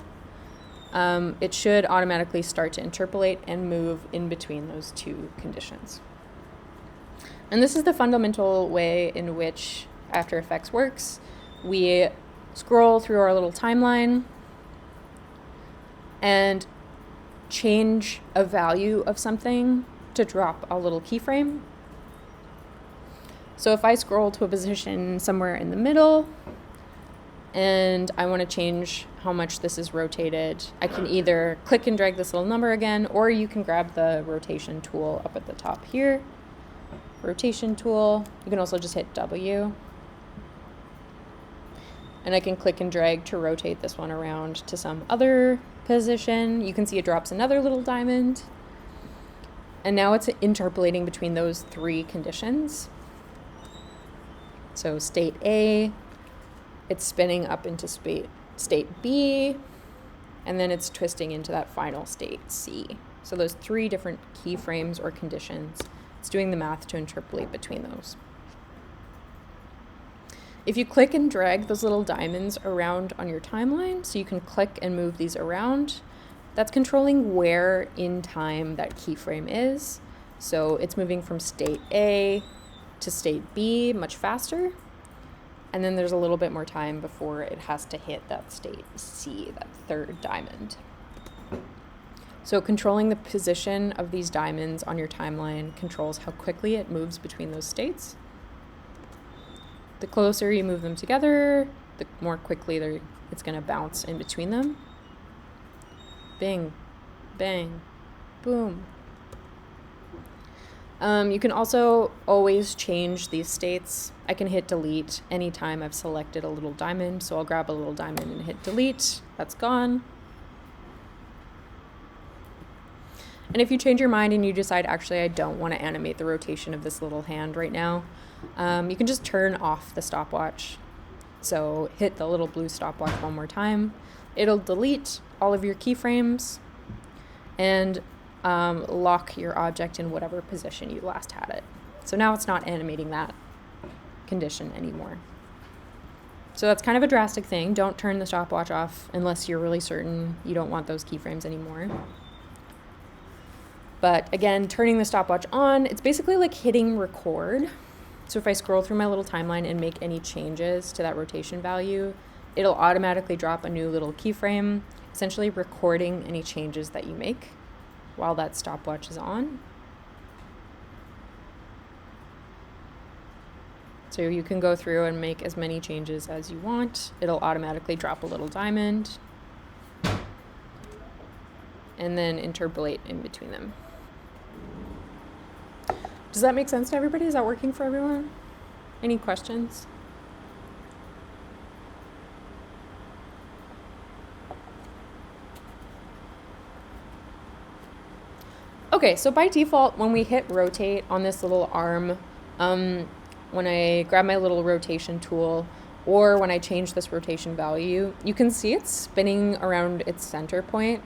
S1: it should automatically start to interpolate and move in between those two conditions. And this is the fundamental way in which After Effects works. We scroll through our little timeline and change a value of something to drop a little keyframe. So if I scroll to a position somewhere in the middle, and I want to change how much this is rotated, I can either click and drag this little number again, or you can grab the rotation tool up at the top here. Rotation tool. You can also just hit W. And I can click and drag to rotate this one around to some other position. You can see it drops another little diamond. And now it's interpolating between those three conditions. So state A, it's spinning up into state B, and then it's twisting into that final state C. So those three different keyframes or conditions, it's doing the math to interpolate between those. If you click and drag those little diamonds around on your timeline, so you can click and move these around, that's controlling where in time that keyframe is. So it's moving from state A to state B much faster. And then there's a little bit more time before it has to hit that state C, that third diamond. So controlling the position of these diamonds on your timeline controls how quickly it moves between those states. The closer you move them together, the more quickly it's going to bounce in between them. Bing, bang, boom. You can also always change these states. I can hit delete anytime I've selected a little diamond. So I'll grab a little diamond and hit delete. That's gone. And if you change your mind and you decide, actually, I don't want to animate the rotation of this little hand right now, You can just turn off the stopwatch. So hit the little blue stopwatch one more time. It'll delete all of your keyframes and lock your object in whatever position you last had it. So now it's not animating that condition anymore. So that's kind of a drastic thing. Don't turn the stopwatch off unless you're really certain you don't want those keyframes anymore. But again, turning the stopwatch on, it's basically like hitting record. So if I scroll through my little timeline and make any changes to that rotation value, it'll automatically drop a new little keyframe, essentially recording any changes that you make while that stopwatch is on. So you can go through and make as many changes as you want. It'll automatically drop a little diamond and then interpolate in between them. Does that make sense to everybody? Is that working for everyone? Any questions? Okay, so by default, when we hit rotate on this little arm, when I grab my little rotation tool, or when I change this rotation value, you can see it's spinning around its center point,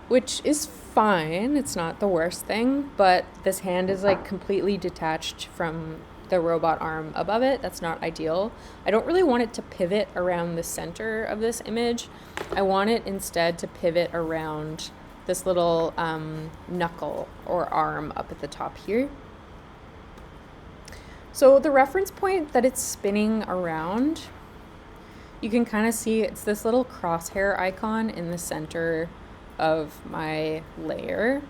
S1: which is fine. It's not the worst thing, but this hand is like completely detached from the robot arm above it. That's not ideal. I don't really want it to pivot around the center of this image. I want it instead to pivot around this little knuckle or arm up at the top here. So the reference point that it's spinning around, you can kind of see it's this little crosshair icon in the center of my layer.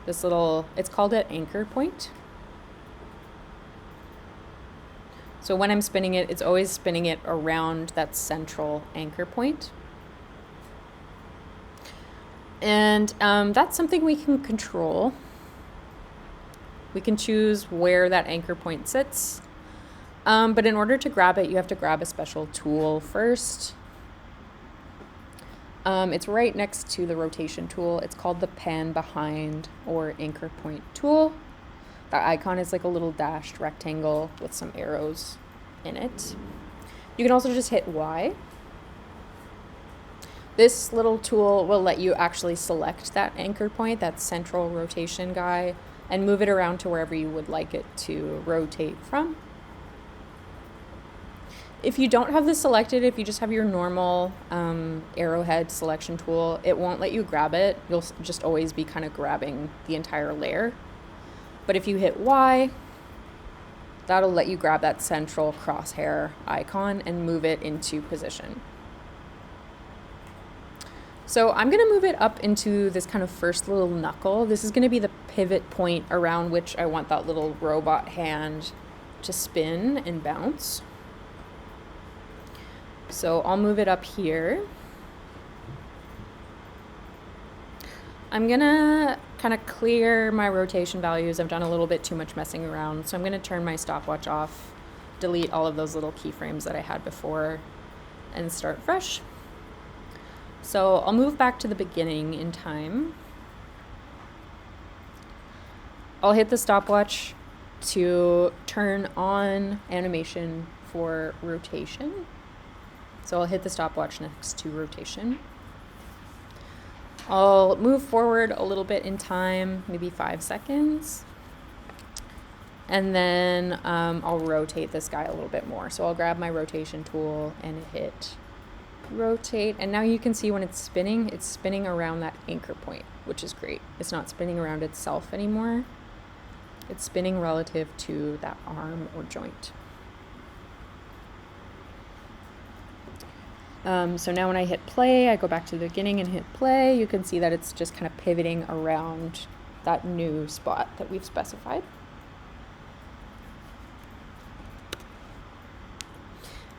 S1: This little, it's called an anchor point. So when I'm spinning it, it's always spinning it around that central anchor point. And that's something we can control. We can choose where that anchor point sits. But in order to grab it, you have to grab a special tool first. It's right next to the rotation tool. It's called the pan behind or anchor point tool. The icon is like a little dashed rectangle with some arrows in it. You can also just hit Y. This little tool will let you actually select that anchor point, that central rotation guy, and move it around to wherever you would like it to rotate from. If you don't have this selected, if you just have your normal arrowhead selection tool, it won't let you grab it. You'll just always be kind of grabbing the entire layer. But if you hit Y, that'll let you grab that central crosshair icon and move it into position. So I'm going to move it up into this kind of first little knuckle. This is going to be the pivot point around which I want that little robot hand to spin and bounce. So I'll move it up here. I'm going to kind of clear my rotation values. I've done a little bit too much messing around. So I'm going to turn my stopwatch off, delete all of those little keyframes that I had before, and start fresh. So I'll move back to the beginning in time. I'll hit the stopwatch to turn on animation for rotation. So I'll hit the stopwatch next to rotation. I'll move forward a little bit in time, maybe 5 seconds. And then I'll rotate this guy a little bit more. So I'll grab my rotation tool and hit rotate, and now you can see when it's spinning around that anchor point, which is great. It's not spinning around itself anymore. It's spinning relative to that arm or joint. So now when I hit play, I go back to the beginning and hit play. You can see that it's just kind of pivoting around that new spot that we've specified.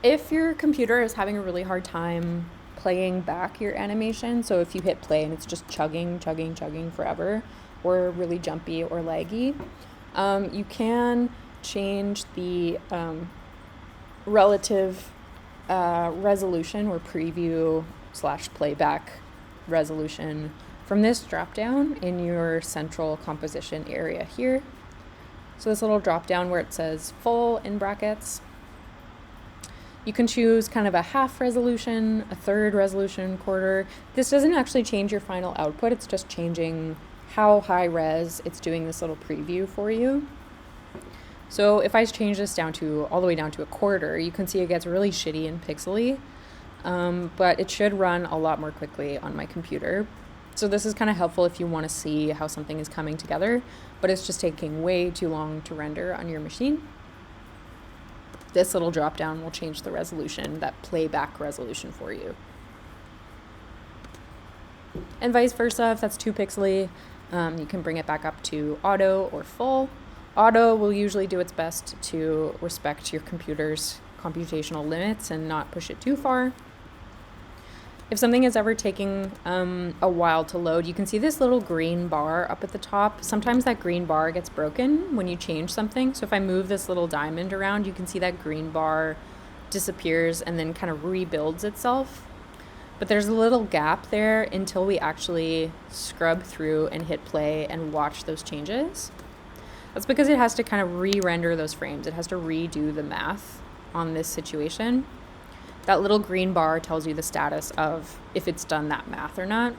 S1: If your computer is having a really hard time playing back your animation, so if you hit play and it's just chugging forever, or really jumpy or laggy, you can change the relative resolution or preview / playback resolution from this drop down in your central composition area here. So this little drop down where it says full in brackets, you can choose kind of a half resolution, a third resolution, quarter. This doesn't actually change your final output. It's just changing how high res it's doing this little preview for you. So if I change this down to all the way down to a quarter, you can see it gets really shitty and pixely, but it should run a lot more quickly on my computer. So this is kind of helpful if you want to see how something is coming together, but it's just taking way too long to render on your machine. This little drop down will change the resolution, that playback resolution for you. And vice versa, if that's too pixely, you can bring it back up to auto or full. Auto will usually do its best to respect your computer's computational limits and not push it too far. If something is ever taking a while to load, you can see this little green bar up at the top. Sometimes that green bar gets broken when you change something. So if I move this little diamond around, you can see that green bar disappears and then kind of rebuilds itself. But there's a little gap there until we actually scrub through and hit play and watch those changes. That's because it has to kind of re-render those frames. It has to redo the math on this situation. That little green bar tells you the status of if it's done that math or not.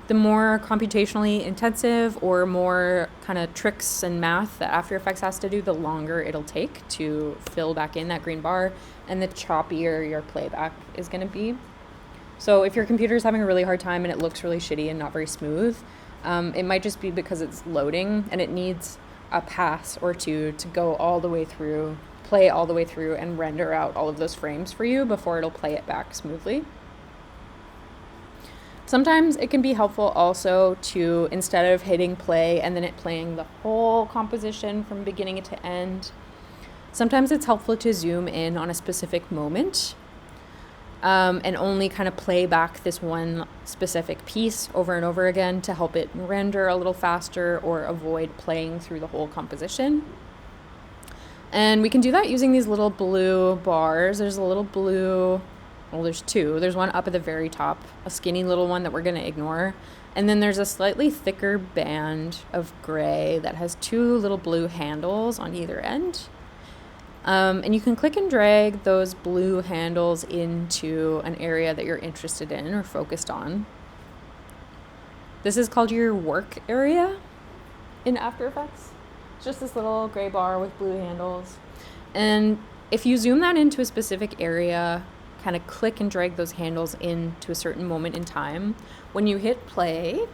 S1: The more computationally intensive or more kind of tricks and math that After Effects has to do, the longer it'll take to fill back in that green bar, and the choppier your playback is going to be. So if your computer is having a really hard time and it looks really shitty and not very smooth, it might just be because it's loading and it needs a pass or two to go all the way through, play all the way through and render out all of those frames for you before it'll play it back smoothly. Sometimes it can be helpful also to, instead of hitting play and then it playing the whole composition from beginning to end, sometimes it's helpful to zoom in on a specific moment and only kind of play back this one specific piece over and over again to help it render a little faster or avoid playing through the whole composition. And we can do that using these little blue bars. There's a little blue, well, there's two. There's one up at the very top, a skinny little one that we're going to ignore. And then there's a slightly thicker band of gray that has two little blue handles on either end. And you can click and drag those blue handles into an area that you're interested in or focused on. This is called your work area in After Effects. It's just this little gray bar with blue handles. And if you zoom that into a specific area, kind of click and drag those handles into a certain moment in time, when you hit play,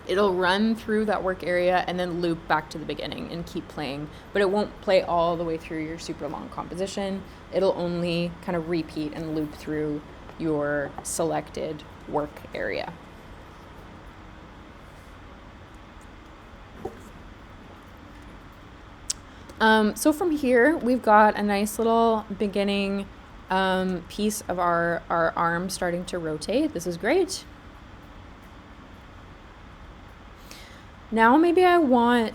S1: it'll run through that work area and then loop back to the beginning and keep playing. But it won't play all the way through your super long composition. It'll only kind of repeat and loop through your selected work area. So from here, we've got a nice little beginning piece of our arm starting to rotate. This is great. Now maybe I want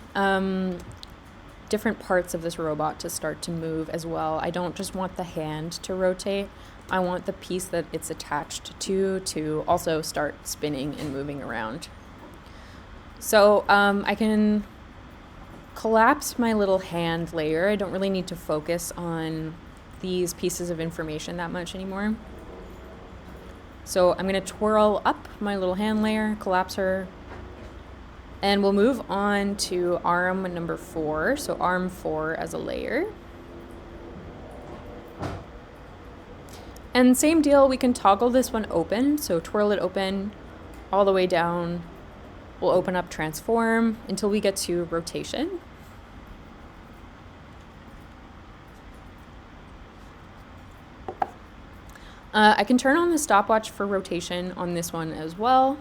S1: different parts of this robot to start to move as well. I don't just want the hand to rotate. I want the piece that it's attached to also start spinning and moving around. So I can collapse my little hand layer. I don't really need to focus on these pieces of information that much anymore. So I'm going to twirl up my little hand layer, collapse her, and we'll move on to arm number 4. So arm 4 as a layer. And same deal, we can toggle this one open. So twirl it open all the way down. We'll open up transform until we get to rotation. I can turn on the stopwatch for rotation on this one as well.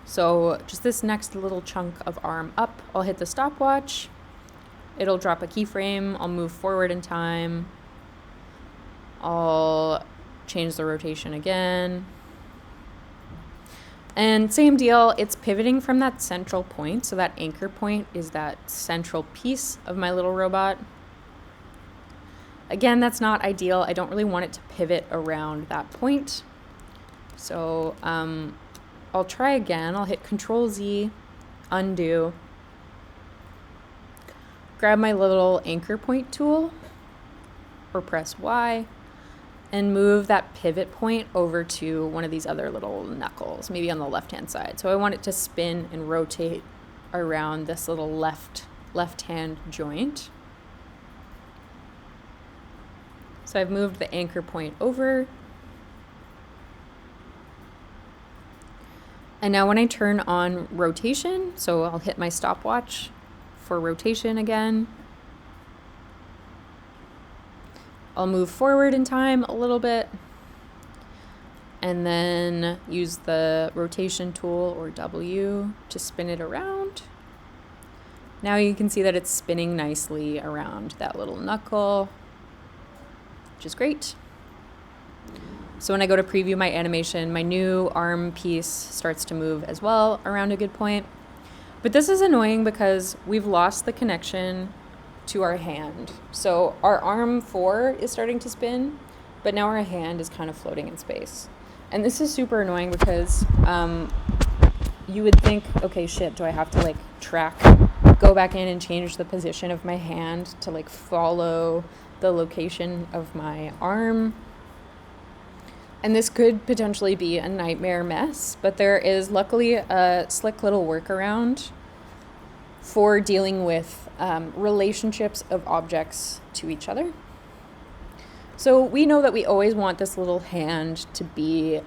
S1: So just this next little chunk of arm up, I'll hit the stopwatch. It'll drop a keyframe. I'll move forward in time. I'll change the rotation again. And same deal, it's pivoting from that central point. So that anchor point is that central piece of my little robot. Again, that's not ideal. I don't really want it to pivot around that point. So I'll try again. I'll hit Control Z, undo. grab my little anchor point tool or press Y and move that pivot point over to one of these other little knuckles, maybe on the left-hand side. So I want it to spin and rotate around this little left-hand joint. So I've moved the anchor point over. And now when I turn on rotation, so I'll hit my stopwatch for rotation again. I'll move forward in time a little bit and then use the rotation tool or W to spin it around. Now you can see that it's spinning nicely around that little knuckle, which is great. So when I go to preview my animation, my new arm piece starts to move as well around a good point. But this is annoying because we've lost the connection to our hand. So our arm 4 is starting to spin, but now our hand is kind of floating in space. And this is super annoying because you would think, okay, shit, do I have to like go back in and change the position of my hand to like follow the location of my arm? And this could potentially be a nightmare mess, but there is luckily a slick little workaround for dealing with relationships of objects to each other. So we know that we always want this little hand to be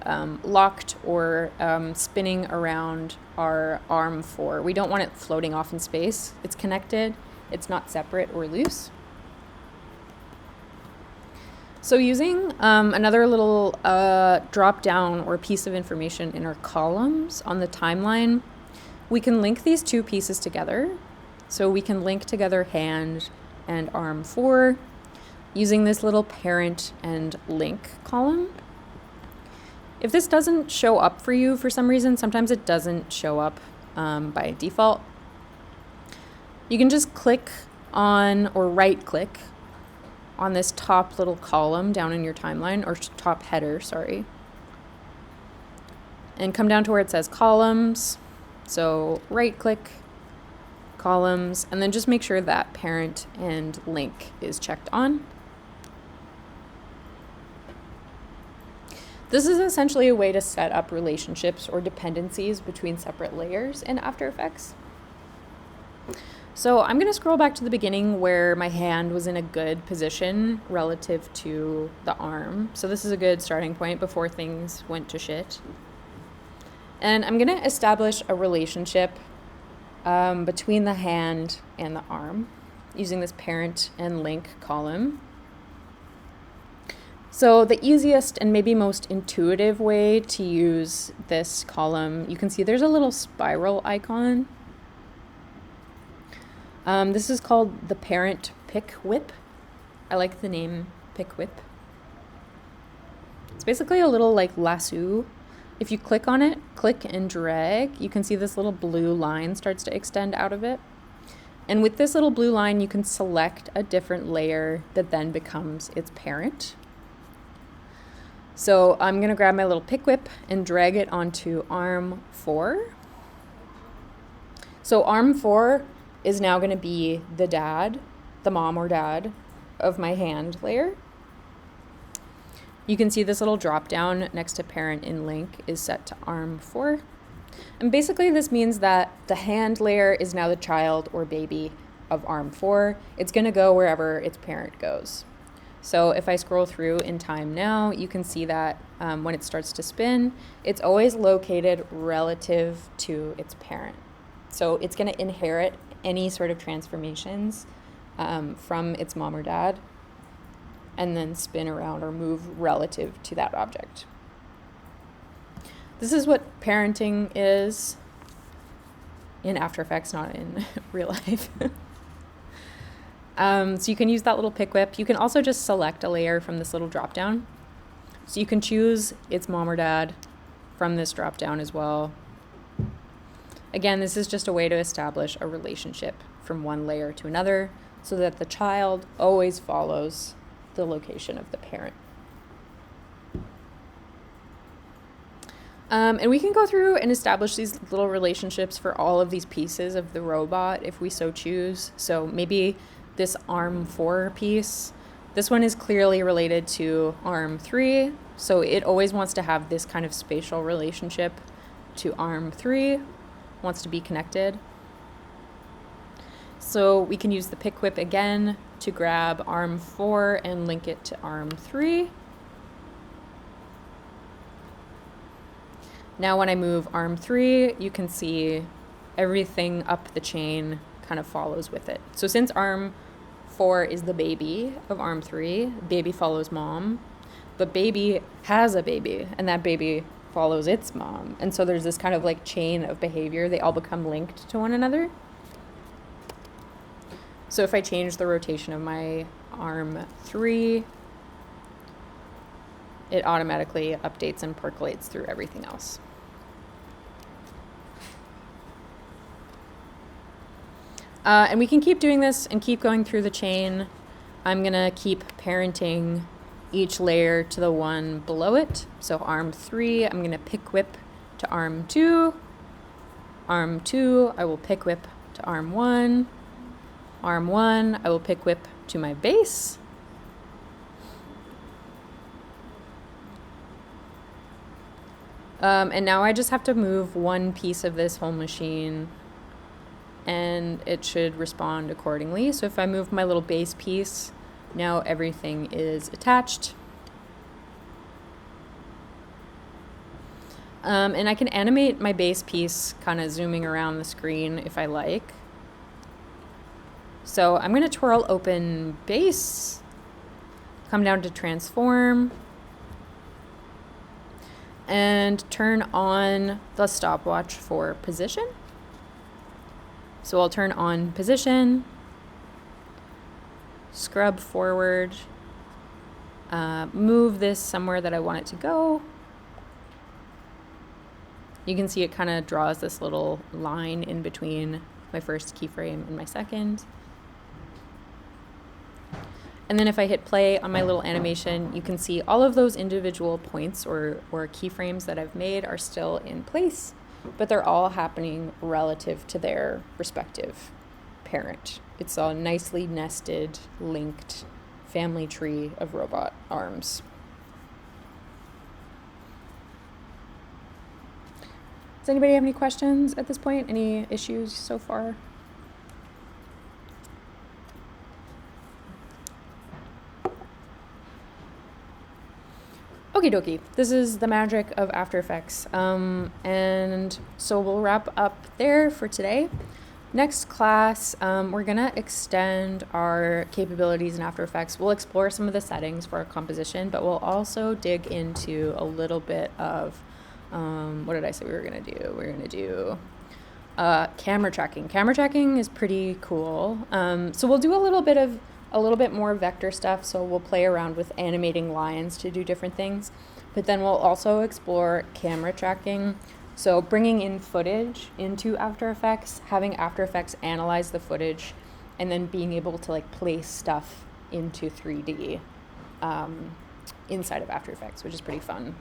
S1: locked or spinning around our arm 4. We don't want it floating off in space. It's connected, it's not separate or loose. So using another little drop down or piece of information in our columns on the timeline, we can link these two pieces together. So we can link together hand and arm 4 using this little parent and link column. If this doesn't show up for you for some reason, sometimes it doesn't show up by default, you can just click on or right click on this top little column down in your timeline, or top header, sorry, and come down to where it says columns. So right click, columns, and then just make sure that parent and link is checked on. This is essentially a way to set up relationships or dependencies between separate layers in After Effects. So I'm going to scroll back to the beginning where my hand was in a good position relative to the arm. So this is a good starting point before things went to shit. And I'm going to establish a relationship between the hand and the arm using this parent and link column. So the easiest and maybe most intuitive way to use this column, you can see there's a little spiral icon. This is called the parent pick whip. I like the name pick whip. It's basically a little like lasso. If you click on it, click and drag, you can see this little blue line starts to extend out of it. And with this little blue line, you can select a different layer that then becomes its parent. So I'm going to grab my little pick whip and drag it onto arm 4. So arm 4 is now going to be the dad, the mom or dad of my hand layer. You can see this little drop down next to parent in link is set to arm 4. And basically this means that the hand layer is now the child or baby of arm 4. It's going to go wherever its parent goes. So if I scroll through in time now, you can see that when it starts to spin, it's always located relative to its parent. So it's going to inherit any sort of transformations from its mom or dad and then spin around or move relative to that object. This is what parenting is in After Effects, not in real life. So you can use that little pick whip. You can also just select a layer from this little drop down. So you can choose its mom or dad from this drop down as well. Again, this is just a way to establish a relationship from one layer to another so that the child always follows the location of the parent. And we can go through and establish these little relationships for all of these pieces of the robot if we so choose. So maybe this arm 4 piece, this one is clearly related to arm 3. So it always wants to have this kind of spatial relationship to arm 3, wants to be connected. So we can use the pick whip again to grab arm 4 and link it to arm 3. Now when I move arm 3, you can see everything up the chain kind of follows with it. So since arm 4 is the baby of arm 3, baby follows mom, but baby has a baby, and that baby follows its mom. And so there's this kind of like chain of behavior. They all become linked to one another. So if I change the rotation of my arm 3, it automatically updates and percolates through everything else. And we can keep doing this and keep going through the chain. I'm gonna keep parenting each layer to the one below it. So arm 3, I'm gonna pick whip to arm 2. Arm 2, I will pick whip to arm 1. Arm 1, I will pick whip to my base. And now I just have to move one piece of this whole machine and it should respond accordingly. So if I move my little base piece, now everything is attached. And I can animate my base piece kind of zooming around the screen if I like. So I'm going to twirl open base, come down to transform, and turn on the stopwatch for position. So I'll turn on position, scrub forward, move this somewhere that I want it to go. You can see it kind of draws this little line in between my first keyframe and my second. And then if I hit play on my little animation, you can see all of those individual points or keyframes that I've made are still in place, but they're all happening relative to their respective parent. It's a nicely nested, linked family tree of robot arms. Does anybody have any questions at this point? Any issues so far? Okie dokie, this is the magic of After Effects. And so we'll wrap up there for today. Next class, we're gonna extend our capabilities in After Effects. We'll explore some of the settings for our composition, but we'll also dig into a little bit of, what did I say we were gonna do? We're gonna do camera tracking. Camera tracking is pretty cool. So we'll do a little bit more vector stuff, so we'll play around with animating lines to do different things, but then we'll also explore camera tracking, so bringing in footage into After Effects, having After Effects analyze the footage, and then being able to like place stuff into 3D inside of After Effects, which is pretty fun.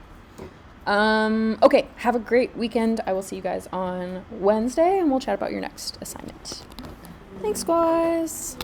S1: Okay, have a great weekend. I will see you guys on Wednesday, and we'll chat about your next assignment. Thanks, guys.